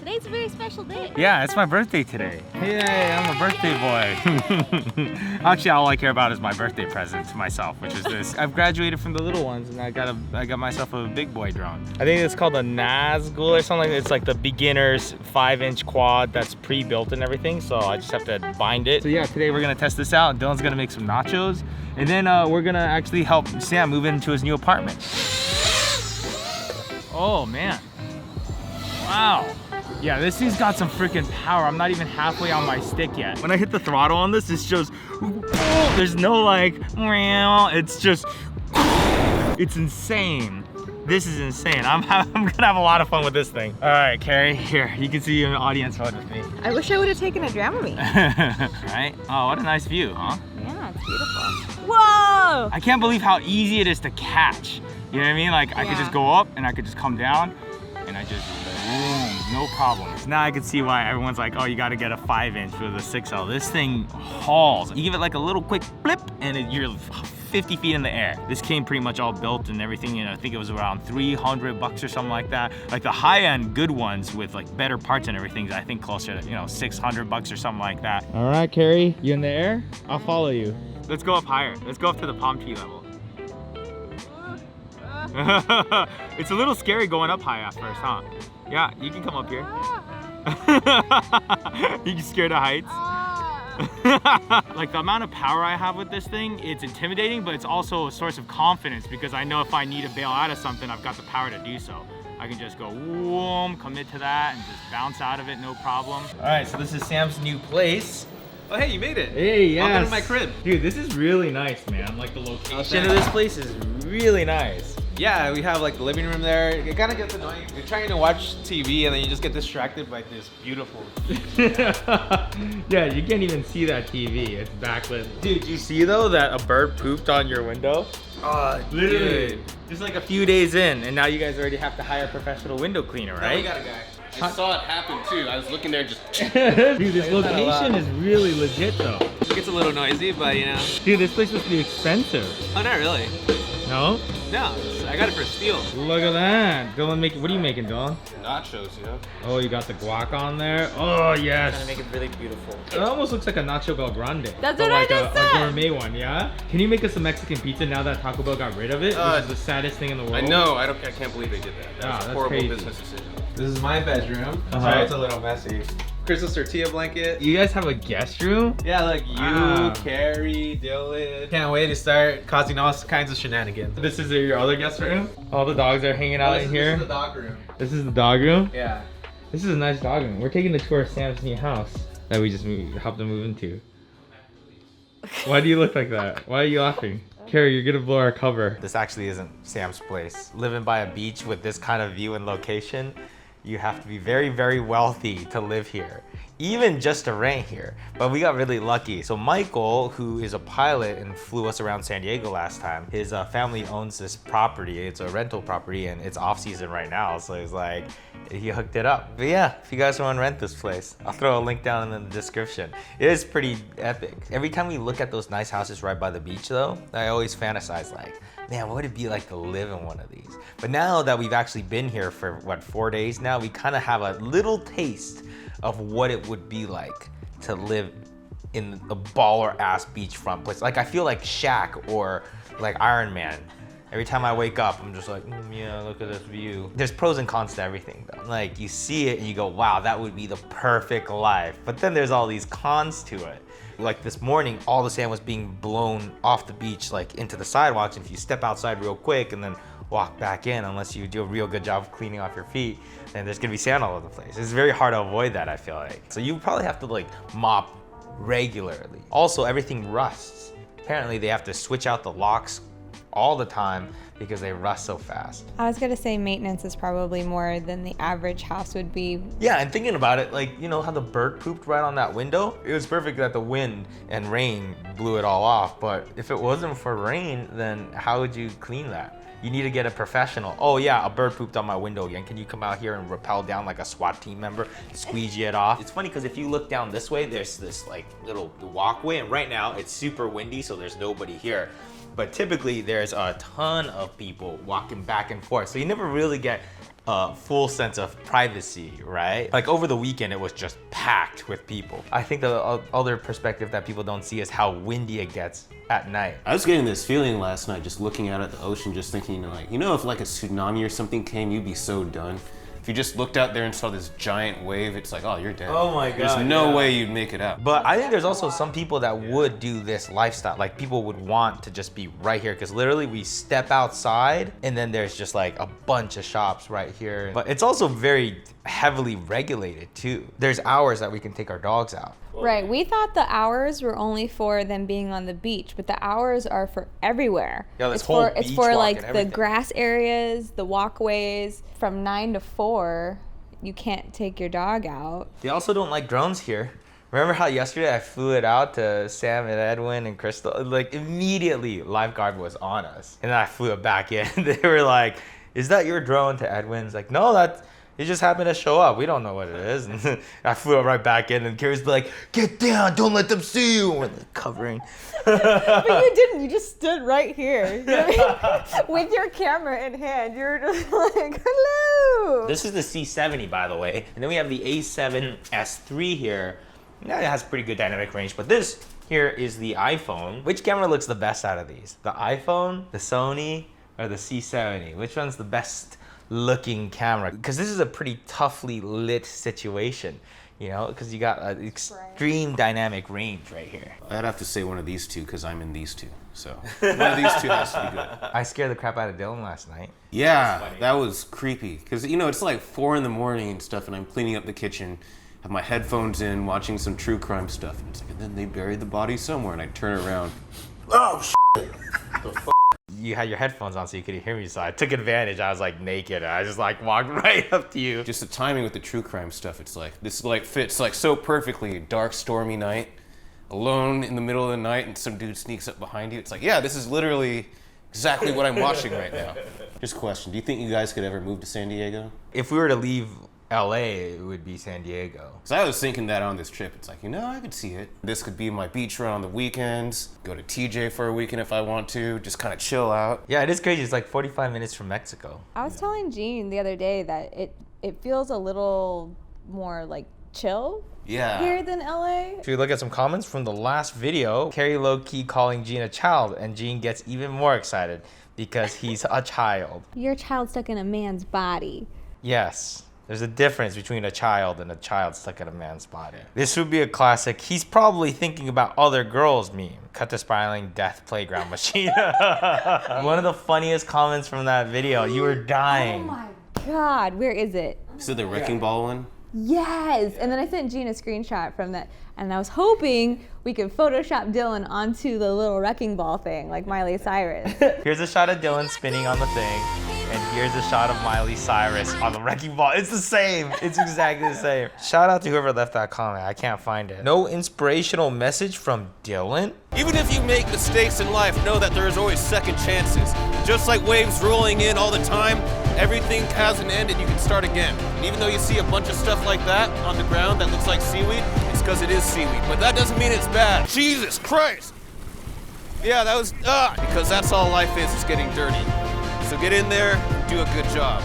Today's a very special day. Yeah, it's my birthday today. Yay, I'm a birthday boy. Actually, all I care about is my birthday present to myself, which is this. I've graduated from the little ones and I got myself a big boy drone. I think it's called a Nazgul or something. It's like the beginner's 5-inch quad that's pre-built and everything. So I just have to bind it. So yeah, today we're gonna test this out. Dylan's gonna make some nachos. And then we're gonna actually help Sam move into his new apartment. Oh man, wow. Yeah, this thing's got some freaking power. I'm not even halfway on my stick yet. When I hit the throttle on this, it's just, oh, there's no like, it's just, it's insane. This is insane. I'm gonna have a lot of fun with this thing. All right, Carrie, here, you can see you in the audience mode with me. I wish I would have taken a Dramamine. Right? Oh, what a nice view, huh? Yeah, it's beautiful. Whoa! I can't believe how easy it is to catch. You know what I mean? Like I could just go up and I could just come down and I just, boom, no problems. Now I can see why everyone's like, oh, you gotta get a 5-inch with a 6L. This thing hauls. You give it like a little quick blip and you're 50 feet in the air. This came pretty much all built and everything, you know, I think it was around 300 bucks or something like that. Like the high-end good ones with like better parts and everything, I think closer to, you know, 600 bucks or something like that. All right, Carrie, you in the air? I'll follow you. Let's go up higher. Let's go up to the palm tree level. It's a little scary going up high at first, huh? Yeah, you can come up here. You scared of heights? Like the amount of power I have with this thing, it's intimidating, but it's also a source of confidence because I know if I need to bail out of something, I've got the power to do so. I can just go, whoom, commit to that and just bounce out of it, no problem. All right, so this is Sam's new place. Oh, hey, you made it. Hey, yes. Welcome to my crib. Dude, this is really nice, man. Like the location of this place is really nice. Yeah, we have like the living room there. It kind of gets annoying. You're trying to watch TV and then you just get distracted by this beautiful Yeah, you can't even see that TV. It's backlit. Dude, you see though that a bird pooped on your window? Literally. Dude. Just like a few days in, and now you guys already have to hire a professional window cleaner, Yeah, right? we got a guy. I saw it happen too. I was looking there just... Dude, this location is really legit though. It gets a little noisy, but you know. Dude, this place must be expensive. Oh, not really. No? No, I got it for a steal. Look at that. Dylan, what are you making, Dylan? Nachos, you know? Oh, you got the guac on there? Oh, yes. Trying to make it really beautiful. It almost looks like a Nacho Bel Grande. That's but what I like just a said. gourmet one, yeah? Can you make us a Mexican pizza now that Taco Bell got rid of it? Which is the saddest thing in the world. I know. I can't believe they did that. That was a that's horrible crazy. business decision. This is my bedroom. Uh-huh. It's a little messy. Christmas tortilla blanket. You guys have a guest room? Yeah, like you, Wow. Carrie, Dylan. Can't wait to start causing all kinds of shenanigans. This is your other guest room? All the dogs are hanging out in here? This is the dog room. This is the dog room? Yeah. This is a nice dog room. We're taking the tour of Sam's new house that we just helped him move into. Why do you look like that? Why are you laughing? Carrie, you're gonna blow our cover. This actually isn't Sam's place. Living by a beach with this kind of view and location, you have to be very, very wealthy to live here. Even just to rent here. But we got really lucky. So Michael, who is a pilot and flew us around San Diego last time, his family owns this property. It's a rental property and it's off season right now. So he's like, he hooked it up. But yeah, if you guys want to rent this place, I'll throw a link down in the description. It is pretty epic. Every time we look at those nice houses right by the beach though, I always fantasize like, man, what would it be like to live in one of these? But now that we've actually been here for what, 4 days now, we kind of have a little taste of what it would be like to live in a baller ass beachfront place. Like I feel like Shaq or like Iron Man. Every time I wake up, I'm just like, yeah, look at this view. There's pros and cons to everything though. Like you see it and you go, wow, that would be the perfect life. But then there's all these cons to it. Like this morning, all the sand was being blown off the beach, like into the sidewalks. And if you step outside real quick and then walk back in, unless you do a real good job of cleaning off your feet, then there's gonna be sand all over the place. It's very hard to avoid that, I feel like. So you probably have to like mop regularly. Also, everything rusts. Apparently they have to switch out the locks all the time because they rust so fast. I was gonna say maintenance is probably more than the average house would be. Yeah, and thinking about it, like, you know how the bird pooped right on that window? It was perfect that the wind and rain blew it all off, but if it wasn't for rain, then how would you clean that? You need to get a professional. Oh yeah, a bird pooped on my window again. Can you come out here and rappel down like a SWAT team member, squeegee it off? It's funny because if you look down this way, there's this like little walkway, and right now it's super windy, so there's nobody here. But typically there's a ton of people walking back and forth, so you never really get a full sense of privacy, right? Like over the weekend, it was just packed with people. I think the other perspective that people don't see is how windy it gets at night. I was getting this feeling last night just looking out at the ocean, just thinking like, if like a tsunami or something came, you'd be so done. If you just looked out there and saw this giant wave, it's like, oh, you're dead. Oh my God, There's no way you'd make it out. But I think there's also some people that would do this lifestyle. Like people would want to just be right here because literally we step outside and then there's just like a bunch of shops right here. But it's also very heavily regulated too. There's hours that we can take our dogs out. Right. We thought the hours were only for them being on the beach, but the hours are for everywhere. Yeah, this it's whole for, it's beach for walk like and the everything. grass areas, the walkways. From 9 to 4, you can't take your dog out. They also don't like drones here. Remember how yesterday I flew it out to Sam and Edwin and Crystal? Like immediately lifeguard was on us. And then I flew it back in. They were like, is that your drone? To Edwin's like, no, it just happened to show up. We don't know what it is. And I flew it right back in and Carrie's like, get down, don't let them see you. And they're covering. But you didn't. You just stood right here with your camera in hand. You were just like, hello. This is the C70, by the way. And then we have the A7S III here. Now it has pretty good dynamic range, but this here is the iPhone. Which camera looks the best out of these? The iPhone, the Sony, or the C70? Which one's the best looking camera? Because this is a pretty toughly lit situation, because you got an extreme dynamic range right here. I'd have to say one of these two because I'm in these two. So one of these two has to be good. I scared the crap out of Dylan last night. Yeah, that was creepy. Because, it's like 4 in the morning and stuff, and I'm cleaning up the kitchen, have my headphones in, watching some true crime stuff. And it's like, and then they buried the body somewhere, and I turn around. Oh, shit. You had your headphones on so you could hear me, so I took advantage. I was like naked. I just like walked right up to you. Just the timing with the true crime stuff, it's like, this like fits like so perfectly. Dark, stormy night, alone in the middle of the night, and some dude sneaks up behind you. It's like, yeah, this is literally exactly what I'm watching right now. Just a question, do you think you guys could ever move to San Diego? If we were to leave LA, it would be San Diego. Because I was thinking that on this trip. It's like, I could see it. This could be my beach run on the weekends, go to TJ for a weekend if I want to, just kind of chill out. Yeah, it is crazy. It's like 45 minutes from Mexico. I was telling Jean the other day that it feels a little more like chill Yeah. here than LA. If we look at some comments from the last video, Carrie low-key calling Jean a child, and Jean gets even more excited because he's a child. Your child stuck in a man's body. Yes. There's a difference between a child and a child stuck in a man's body. This would be a classic, he's probably thinking about other girls meme. Cut to spiraling death playground machine. One of the funniest comments from that video, you were dying. Oh my God, where is it? So the wrecking ball one? Yes, and then I sent Jean a screenshot from that, and I was hoping we could Photoshop Dylan onto the little wrecking ball thing, like Miley Cyrus. Here's a shot of Dylan spinning on the thing, and here's a shot of Miley Cyrus on the wrecking ball. It's the same. It's exactly the same. Shout out to whoever left that comment. I can't find it. No inspirational message from Dylan? Even if you make mistakes in life, know that there is always second chances. Just like waves rolling in all the time, everything has an end and you can start again. And even though you see a bunch of stuff like that on the ground that looks like seaweed, it's because it is seaweed. But that doesn't mean it's bad. Jesus Christ! Yeah, that was, because that's all life is getting dirty. So get in there, do a good job.